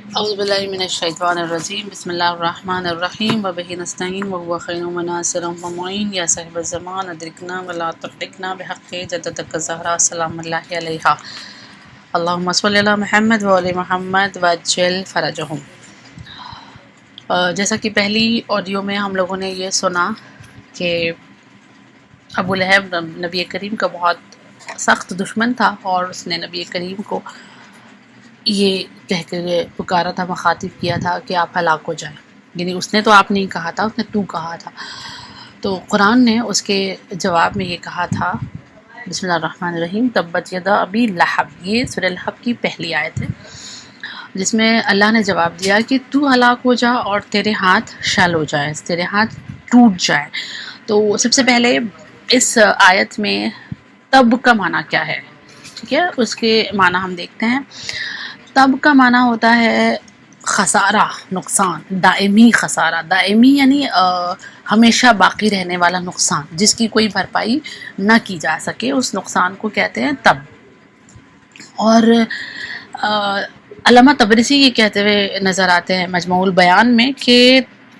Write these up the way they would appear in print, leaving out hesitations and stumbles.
اعوذ باللہ من الشیطان الرجیم بسم اللہ الرحمن الرحیم وبہ نستعین وهو خیر مناصر ومعین یا صاحب الزمان ادرکنا ولا تحرکنا بحق جدتک الزہرا سلام اللہ علیہا اللہم صلی علی محمد وعلی محمد وعجل فرجہم۔ جیسا کہ پہلی آڈیو میں ہم لوگوں نے یہ سنا کہ ابو لہب نبی کریم کا بہت سخت دشمن تھا، اور اس نے نبی کریم کو یہ کہہ کے پکارا تھا، مخاطب کیا تھا کہ آپ ہلاک ہو جائیں، یعنی اس نے تو آپ نہیں کہا تھا، اس نے تو کہا تھا۔ تو قرآن نے اس کے جواب میں یہ کہا تھا، بسم اللہ الرحمن الرحیم، تبت یدا ابی لہب، یہ سورہ لہب کی پہلی آیت ہے، جس میں اللہ نے جواب دیا کہ تو ہلاک ہو جا اور تیرے ہاتھ شل ہو جائے، تیرے ہاتھ ٹوٹ جائے۔ تو سب سے پہلے اس آیت میں تب کا معنی کیا ہے، ٹھیک ہے، اس کے معنی ہم دیکھتے ہیں۔ تب کا معنی ہوتا ہے خسارہ، نقصان، دائمی خسارہ، دائمی یعنی ہمیشہ باقی رہنے والا نقصان، جس کی کوئی بھرپائی نہ کی جا سکے، اس نقصان کو کہتے ہیں تب۔ اور علامہ طبرسی یہ کہتے ہوئے نظر آتے ہیں مجموع البیان میں کہ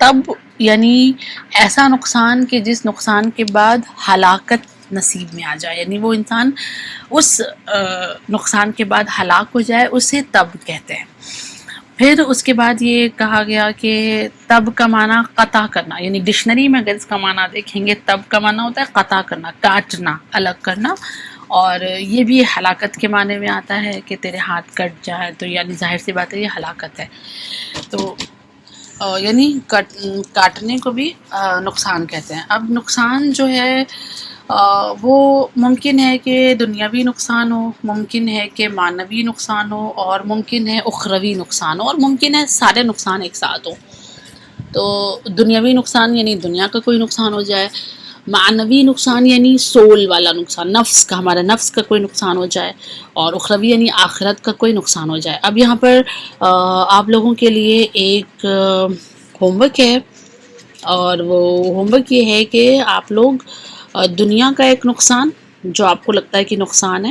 تب یعنی ایسا نقصان کہ جس نقصان کے بعد ہلاکت نصیب میں آ جائے، یعنی وہ انسان اس نقصان کے بعد ہلاک ہو جائے، اسے تب کہتے ہیں۔ پھر اس کے بعد یہ کہا گیا کہ تب کا معنی قطع کرنا، یعنی ڈکشنری میں اگر اس کا معنی دیکھیں گے، تب کا معنی ہوتا ہے قطع کرنا، کاٹنا، الگ کرنا، اور یہ بھی ہلاکت کے معنی میں آتا ہے کہ تیرے ہاتھ کٹ جائے، تو یعنی ظاہر سی بات ہے یہ ہلاکت ہے۔ تو یعنی کاٹنے کو بھی نقصان کہتے ہیں۔ اب نقصان جو ہے وہ ممکن ہے کہ دنیاوی نقصان ہو، ممکن ہے کہ معنوی نقصان ہو، اور ممکن ہے اخروی نقصان ہو، اور ممکن ہے سارے نقصان ایک ساتھ ہوں۔ تو دنیاوی نقصان یعنی دنیا کا کوئی نقصان ہو جائے، معنوی نقصان یعنی سول والا نقصان، نفس کا، ہمارے نفس کا کوئی نقصان ہو جائے، اور اخروی یعنی آخرت کا کوئی نقصان ہو جائے۔ اب یہاں پر آپ لوگوں کے لیے ایک ہوم ورک ہے، اور وہ ہوم ورک یہ ہے کہ آپ لوگ دنیا کا ایک نقصان جو آپ کو لگتا ہے کہ نقصان ہے،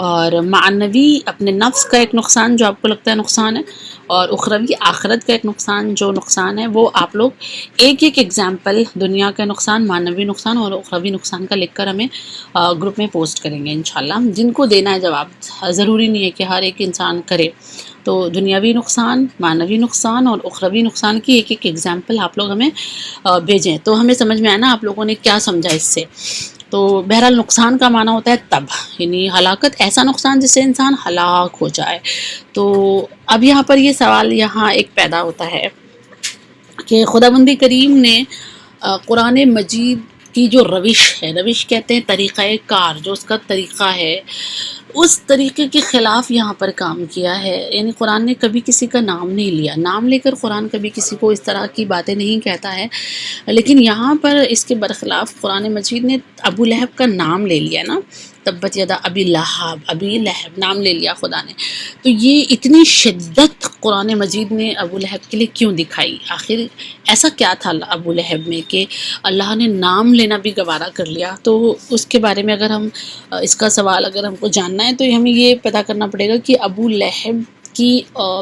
اور معنوی اپنے نفس کا ایک نقصان جو آپ کو لگتا ہے نقصان ہے، اور اخروی آخرت کا ایک نقصان جو نقصان ہے، وہ آپ لوگ ایک ایک ایگزامپل دنیا کا نقصان، معنوی نقصان اور اخروی نقصان کا لکھ کر ہمیں گروپ میں پوسٹ کریں گے انشاءاللہ۔ جن کو دینا ہے جواب، ضروری نہیں ہے کہ ہر ایک انسان کرے، تو دنیاوی نقصان، معنوی نقصان اور اخروی نقصان کی ایک ایک ایگزامپل آپ لوگ ہمیں بھیجیں، تو ہمیں سمجھ میں آئے نا آپ لوگوں نے کیا سمجھا اس سے۔ تو بہرحال نقصان کا معنی ہوتا ہے تب، یعنی ہلاکت، ایسا نقصان جس سے انسان ہلاک ہو جائے۔ تو اب یہاں پر یہ سوال یہاں ایک پیدا ہوتا ہے کہ خداوند کریم نے قرآن مجید کی جو روش ہے، روش کہتے ہیں طریقہ کار، جو اس کا طریقہ ہے، اس طریقے کے خلاف یہاں پر کام کیا ہے۔ یعنی قرآن نے کبھی کسی کا نام نہیں لیا، نام لے کر قرآن کبھی کسی کو اس طرح کی باتیں نہیں کہتا ہے، لیکن یہاں پر اس کے برخلاف قرآن مجید نے ابو لہب کا نام لے لیا نا، تبت یدا ابی لہب، ابی لہب نام لے لیا خدا نے۔ تو یہ اتنی شدت قرآن مجید نے ابو لہب کے لیے کیوں دکھائی؟ آخر ایسا کیا تھا ابو لہب میں کہ اللہ نے نام لینا بھی گوارا کر لیا؟ تو اس کے بارے میں اگر ہم اس کا سوال اگر ہم کو جاننا ہے، تو ہمیں یہ پتہ کرنا پڑے گا کہ ابو لہب کی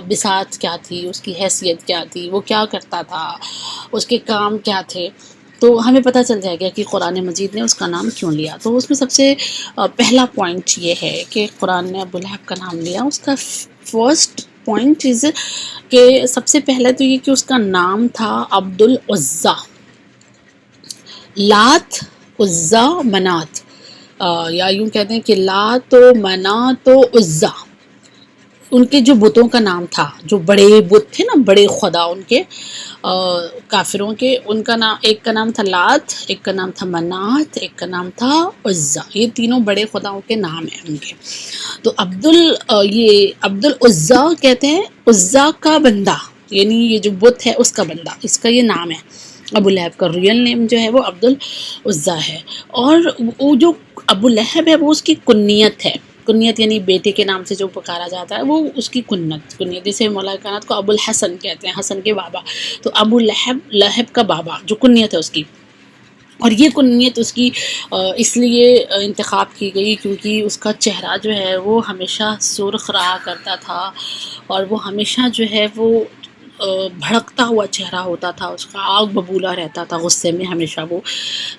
بساط کیا تھی، اس کی حیثیت کیا تھی، وہ کیا کرتا تھا، اس کے کام کیا تھے، تو ہمیں پتہ چل جائے گا کہ قرآن مجید نے اس کا نام کیوں لیا۔ تو اس میں سب سے پہلا پوائنٹ یہ ہے کہ قرآن نے ابو لہب کا نام لیا۔ اس کا فرسٹ پوائنٹ از کہ سب سے پہلے تو یہ کہ اس کا نام تھا عبد العزیٰ، لات، عزیٰ، منات، یا یوں کہتے ہیں کہ لات و منات و عزیٰ، ان کے جو بتوں کا نام تھا، جو بڑے بت تھے نا، بڑے خدا ان کے، کافروں کے، ان کا نام، ایک کا نام تھا لات، ایک کا نام تھا منات، ایک کا نام تھا عزیٰ، یہ تینوں بڑے خداؤں کے نام ہیں ان کے۔ تو یہ عبد العزیٰ کہتے ہیں عزیٰ کا بندہ، یعنی یہ جو بت ہے اس کا بندہ، اس کا یہ نام ہے۔ ابو لہب کا ریئل نیم جو ہے وہ عبد العزیٰ ہے، اور وہ جو ابو لہب ہے وہ اس کی کنیت ہے، کنیت یعنی بیٹے کے نام سے جو پکارا جاتا ہے، وہ اس کی کنیت، جیسے مولا کائنات کو ابو الحسن کہتے ہیں، حسن کے بابا، تو ابو لہب کا بابا جو کنیت ہے اس کی، اور یہ کنیت اس کی اس لیے انتخاب کی گئی کیونکہ اس کا چہرہ جو ہے وہ ہمیشہ سرخ رہا کرتا تھا، اور وہ ہمیشہ جو ہے وہ بھڑکتا ہوا چہرہ ہوتا تھا، اس کا آگ ببولا رہتا تھا غصے میں ہمیشہ وہ.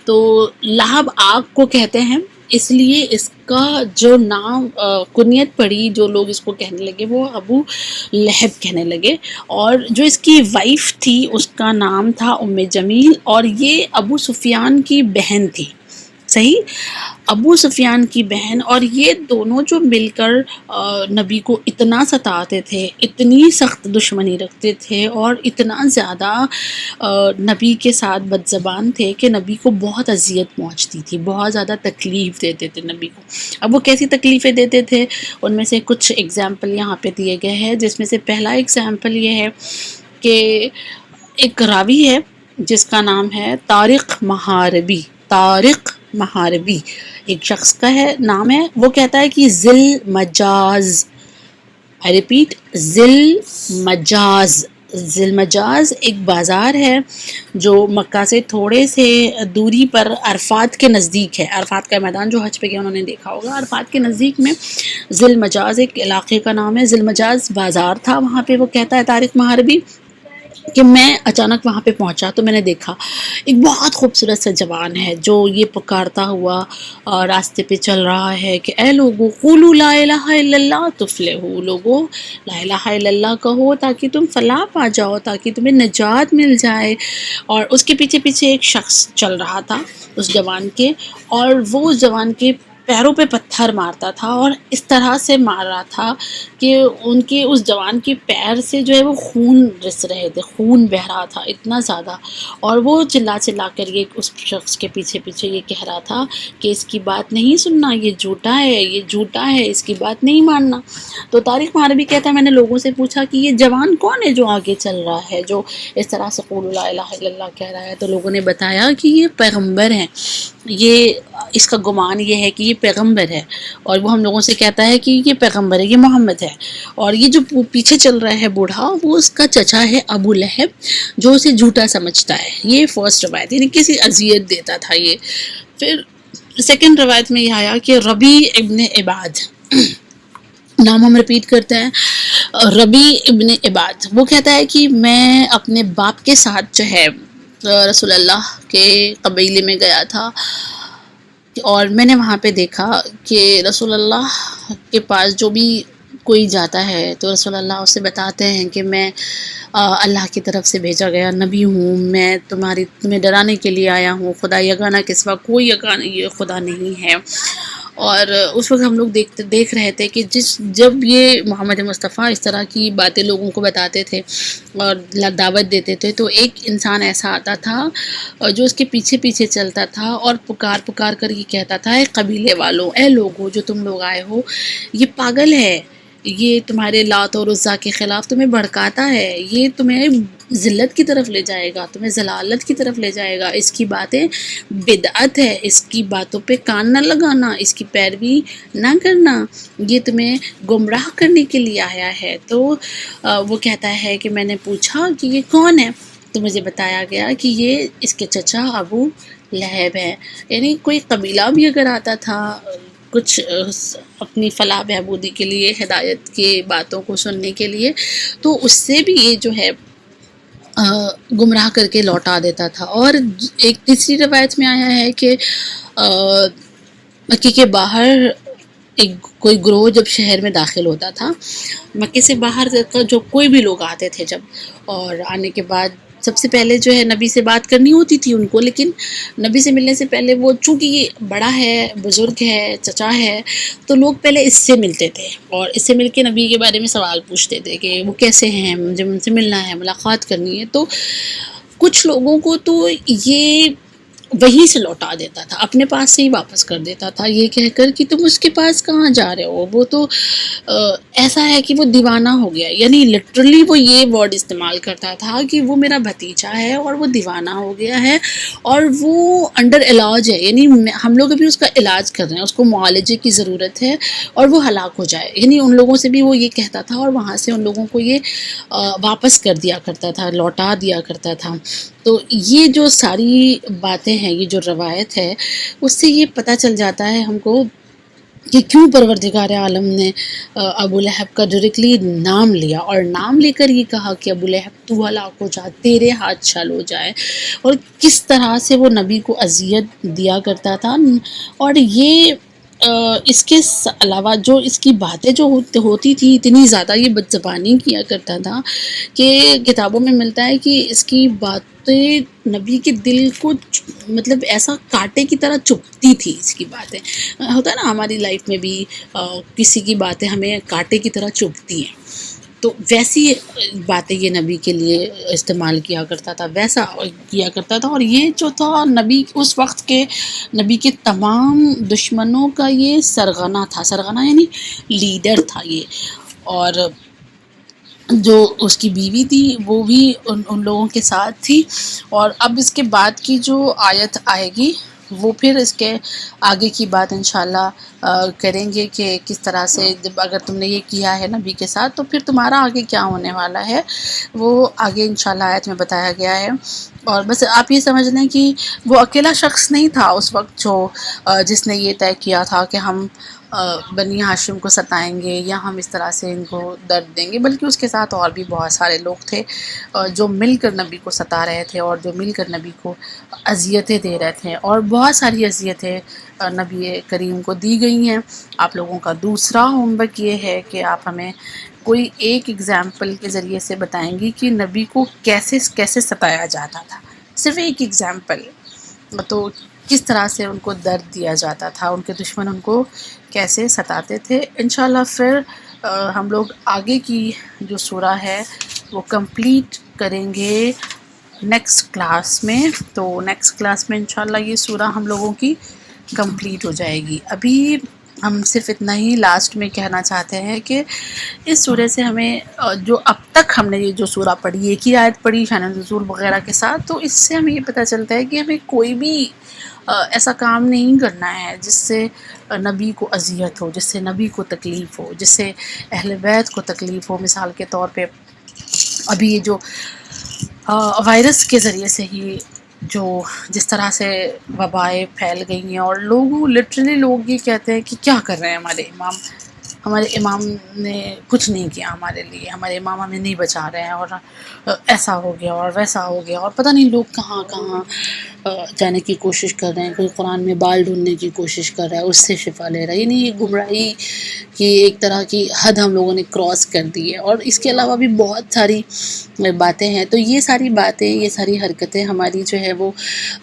تو لہب آگ کو کہتے ہیں، اس لیے اس کا جو نام کنیت پڑی، جو لوگ اس کو کہنے لگے وہ ابو لہب کہنے لگے. اور جو اس کی وائف تھی اس کا نام تھا جمیل، اور یہ ابو سفیان کی بہن تھی. صحیح، ابو سفیان کی بہن. اور یہ دونوں جو مل کر نبی کو اتنا ستاتے تھے، اتنی سخت دشمنی رکھتے تھے، اور اتنا زیادہ نبی کے ساتھ بد زبان تھے کہ نبی کو بہت اذیت پہنچتی تھی، بہت زیادہ تکلیف دیتے تھے نبی کو. اب وہ کیسی تکلیفیں دیتے تھے، ان میں سے کچھ اگزامپل یہاں پہ دیے گئے ہیں، جس میں سے پہلا اگزامپل یہ ہے کہ ایک راوی ہے جس کا نام ہے طارق محاربی. طارق محاربی ایک شخص کا نام ہے. وہ کہتا ہے کہ ذل مجاز، I repeat، ذل مجاز. ذل مجاز ایک بازار ہے جو مکہ سے تھوڑے سے دوری پر عرفات کے نزدیک ہے. عرفات کا میدان جو حج پہ گیا انہوں نے دیکھا ہوگا، عرفات کے نزدیک میں ذل مجاز ایک علاقے کا نام ہے. ذل مجاز بازار تھا وہاں پہ. وہ کہتا ہے طارق محاربی کہ میں اچانک وہاں پہ پہنچا تو میں نے دیکھا ایک بہت خوبصورت سا جوان ہے جو یہ پکارتا ہوا راستے پہ چل رہا ہے کہ اے لوگو قولوا لا الہ الا اللہ تفلحوا. لوگو لا الہ الا اللہ کہو تاکہ تم فلاح پا جاؤ، تاکہ تمہیں نجات مل جائے. اور اس کے پیچھے پیچھے ایک شخص چل رہا تھا اس جوان کے، اور وہ اس جوان کے پیروں پہ پتھر مارتا تھا، اور اس طرح سے مار رہا تھا کہ ان کے اس جوان کے پیر سے جو ہے وہ خون رس رہے تھے، خون بہہ رہا تھا اتنا زیادہ. اور وہ چلا چلا کر یہ اس شخص کے پیچھے پیچھے یہ کہہ رہا تھا کہ اس کی بات نہیں سننا، یہ جھوٹا ہے، یہ جھوٹا ہے، اس کی بات نہیں ماننا. تو طارق محاربی کہتا ہے میں نے لوگوں سے پوچھا کہ یہ جوان کون ہے جو آگے چل رہا ہے، جو اس طرح سے قول لا الہ الا اللہ کہہ رہا ہے. تو لوگوں نے بتایا کہ یہ پیغمبر ہیں، یہ اس کا گمان یہ ہے کہ یہ پیغمبر ہے، اور وہ ہم لوگوں سے کہتا ہے کہ یہ پیغمبر ہے، یہ محمد ہے. اور یہ جو پیچھے چل رہا ہے بوڑھا، وہ اس کا چچا ہے ابو لہب جو اسے جھوٹا سمجھتا ہے. یہ فرسٹ روایت، یعنی کسی اذیت دیتا تھا یہ. پھر سیکنڈ روایت میں یہ آیا کہ ربی ابن عباد، نام ہم رپیٹ کرتے ہیں، ربی ابن عباد. وہ کہتا ہے کہ میں اپنے باپ کے ساتھ جو ہے رسول اللہ کے قبیلے میں گیا تھا، اور میں نے وہاں پہ دیکھا کہ رسول اللہ کے پاس جو بھی کوئی جاتا ہے تو رسول اللہ اسے بتاتے ہیں کہ میں اللہ کی طرف سے بھیجا گیا نبی ہوں، میں تمہیں ڈرانے کے لیے آیا ہوں، خدا یگانہ کے سوا کوئی یگانہ خدا نہیں ہے. اور اس وقت ہم لوگ دیکھ رہے تھے کہ جب یہ محمد مصطفیٰ اس طرح کی باتیں لوگوں کو بتاتے تھے اور دعوت دیتے تھے، تو ایک انسان ایسا آتا تھا جو اس کے پیچھے پیچھے چلتا تھا اور پکار کر یہ کہتا تھا اے قبیلے والوں، اے لوگوں جو تم لوگ آئے ہو، یہ پاگل ہے، یہ تمہارے لات اور عزا کے خلاف تمہیں بھڑکاتا ہے، یہ تمہیں ذلت کی طرف لے جائے گا، تمہیں ذلالت کی طرف لے جائے گا، اس کی باتیں بدعت ہے، اس کی باتوں پہ کان نہ لگانا، اس کی پیروی نہ کرنا، یہ تمہیں گمراہ کرنے کے لیے آیا ہے. تو وہ کہتا ہے کہ میں نے پوچھا کہ یہ کون ہے، تو مجھے بتایا گیا کہ یہ اس کے چچا ابو لہب ہے. یعنی کوئی قبیلہ بھی اگر آتا تھا کچھ اپنی فلاح بہبودی کے لیے، ہدایت کی باتوں کو سننے کے لیے، تو اس سے بھی یہ جو ہے گمراہ کر کے لوٹا دیتا تھا. اور ایک تیسری روایت میں آیا ہے کہ مکے کے باہر کوئی گروہ جب شہر میں داخل ہوتا تھا، مکے سے باہر جو کوئی بھی لوگ آتے تھے جب، اور آنے کے بعد سب سے پہلے جو ہے نبی سے بات کرنی ہوتی تھی ان کو، لیکن نبی سے ملنے سے پہلے وہ چونکہ یہ بڑا ہے، بزرگ ہے، چچا ہے، تو لوگ پہلے اس سے ملتے تھے اور اس سے مل کے نبی کے بارے میں سوال پوچھتے تھے کہ وہ کیسے ہیں، مجھے ان سے ملنا ہے، ملاقات کرنی ہے. تو کچھ لوگوں کو تو یہ وہیں سے لوٹا دیتا تھا، اپنے پاس سے ہی واپس کر دیتا تھا، یہ کہہ کر کہ تم اس کے پاس کہاں جا رہے ہو، وہ تو ایسا ہے کہ وہ دیوانہ ہو گیا. یعنی لٹرلی وہ یہ ورڈ استعمال کرتا تھا کہ وہ میرا بھتیجا ہے اور وہ دیوانہ ہو گیا ہے اور وہ انڈر علاج ہے، یعنی ہم لوگ ابھی اس کا علاج کر رہے ہیں، اس کو معالجے کی ضرورت ہے اور وہ ہلاک ہو جائے. یعنی ان لوگوں سے بھی وہ یہ کہتا تھا اور وہاں سے ان لوگوں کو یہ واپس کر دیا کرتا تھا، لوٹا دیا کرتا تھا. تو یہ جو ساری باتیں ہیں، یہ جو روایت ہے، اس سے یہ پتہ چل جاتا ہے ہم کو کہ کیوں پروردگار عالم نے ابو لہب کا ڈائریکٹلی نام لیا اور نام لے کر یہ کہا کہ ابو لہب تو ہلاک ہو جا، تیرے ہاتھ چھل ہو جائے، اور کس طرح سے وہ نبی کو اذیت دیا کرتا تھا. اور یہ اس کے علاوہ جو اس کی باتیں جو ہوتی تھی، اتنی زیادہ یہ بد زبانی کیا کرتا تھا کہ کتابوں میں ملتا ہے کہ اس کی باتیں نبی کے دل کو مطلب ایسا کانٹے کی طرح چبھتی تھی. اس کی باتیں ہوتا ہے نا ہماری لائف میں بھی، کسی کی باتیں ہمیں کانٹے کی طرح چبھتی ہیں، تو ویسی باتیں یہ نبی کے لیے استعمال کیا کرتا تھا، ویسا کیا کرتا تھا. اور یہ جو تھا نبی اس وقت کے نبی کے تمام دشمنوں کا یہ سرغنہ تھا، سرغنہ یعنی لیڈر تھا یہ. اور جو اس کی بیوی تھی وہ بھی ان لوگوں کے ساتھ تھی. اور اب اس کے بعد کی جو آیت آئے گی وہ پھر اس کے آگے کی بات انشاءاللہ کریں گے کہ کس طرح سے جب اگر تم نے یہ کیا ہے نبی کے ساتھ تو پھر تمہارا آگے کیا ہونے والا ہے، وہ آگے انشاءاللہ آیت میں بتایا گیا ہے. اور بس آپ یہ سمجھ لیں کہ وہ اکیلا شخص نہیں تھا اس وقت جو جس نے یہ طے کیا تھا کہ ہم بنی ہاشم کو ستائیں گے یا ہم اس طرح سے ان کو درد دیں گے، بلکہ اس کے ساتھ اور بھی بہت سارے لوگ تھے جو مل کر نبی کو ستا رہے تھے اور جو مل کر نبی کو اذیتیں دے رہے تھے. اور بہت ساری اذیتیں نبی کریم کو دی گئی ہیں. آپ لوگوں کا دوسرا ہوم ورک یہ ہے کہ آپ ہمیں کوئی ایک ایگزامپل کے ذریعے سے بتائیں گی کہ نبی کو کیسے ستایا جاتا تھا، صرف ایک ایگزامپل. تو کس طرح سے ان کو درد دیا جاتا تھا، ان کے دشمن ان کو کیسے ستاتے تھے. انشاءاللہ پھر ہم لوگ آگے کی جو سورہ ہے وہ کمپلیٹ کریں گے نیکسٹ کلاس میں. تو نیکسٹ کلاس میں انشاءاللہ یہ سورہ ہم لوگوں کی کمپلیٹ ہو جائے گی. ابھی ہم صرف اتنا ہی لاسٹ میں کہنا چاہتے ہیں کہ اس سورہ سے ہمیں جو اب تک ہم نے یہ جو سورہ پڑھی، ایک ہی آیت پڑھی شان نزول وغیرہ کے ساتھ، تو اس سے ہمیں یہ پتہ چلتا ہے کہ ہمیں کوئی بھی ایسا کام نہیں کرنا ہے جس سے نبی کو اذیت ہو، جس سے نبی کو تکلیف ہو، جس سے اہل بیت کو تکلیف ہو. مثال کے طور پہ ابھی یہ جو وائرس کے ذریعے سے ہی جو جس طرح سے وبائیں پھیل گئی ہیں، اور لٹرلی لوگ یہ کہتے ہیں کہ کیا کر رہے ہیں ہمارے امام نے کچھ نہیں کیا ہمارے لیے، ہمارے امام ہمیں نہیں بچا رہے ہیں، اور ایسا ہو گیا اور ویسا ہو گیا. اور پتہ نہیں لوگ کہاں کہاں جانے کی کوشش کر رہے ہیں. کوئی قرآن میں بال ڈھونڈنے کی کوشش کر رہا ہے، اس سے شفا لے رہا ہے. یعنی یہ گمراہی کی ایک طرح کی حد ہم لوگوں نے کراس کر دی ہے. اور اس کے علاوہ بھی بہت ساری باتیں ہیں. تو یہ ساری باتیں، یہ ساری حرکتیں ہماری جو ہے وہ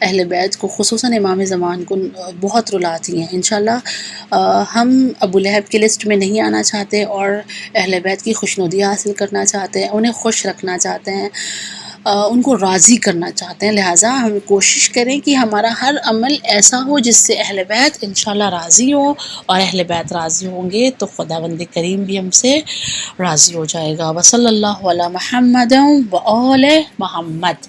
اہل بیت کو، خصوصاً امام زمان کو بہت رلاتی ہیں. انشاءاللہ ہم ابو لہب کی لسٹ میں نہیں آنا چاہتے اور اہل بیت کی خوشنودی حاصل کرنا چاہتے ہیں، انہیں خوش رکھنا چاہتے ہیں، ان کو راضی کرنا چاہتے ہیں. لہٰذا ہم کوشش کریں کہ ہمارا ہر عمل ایسا ہو جس سے اہل بیت انشاءاللہ راضی ہو، اور اہل بیت راضی ہوں گے تو خداوند کریم بھی ہم سے راضی ہو جائے گا. وصلی اللہ علی محمد و آل محمد.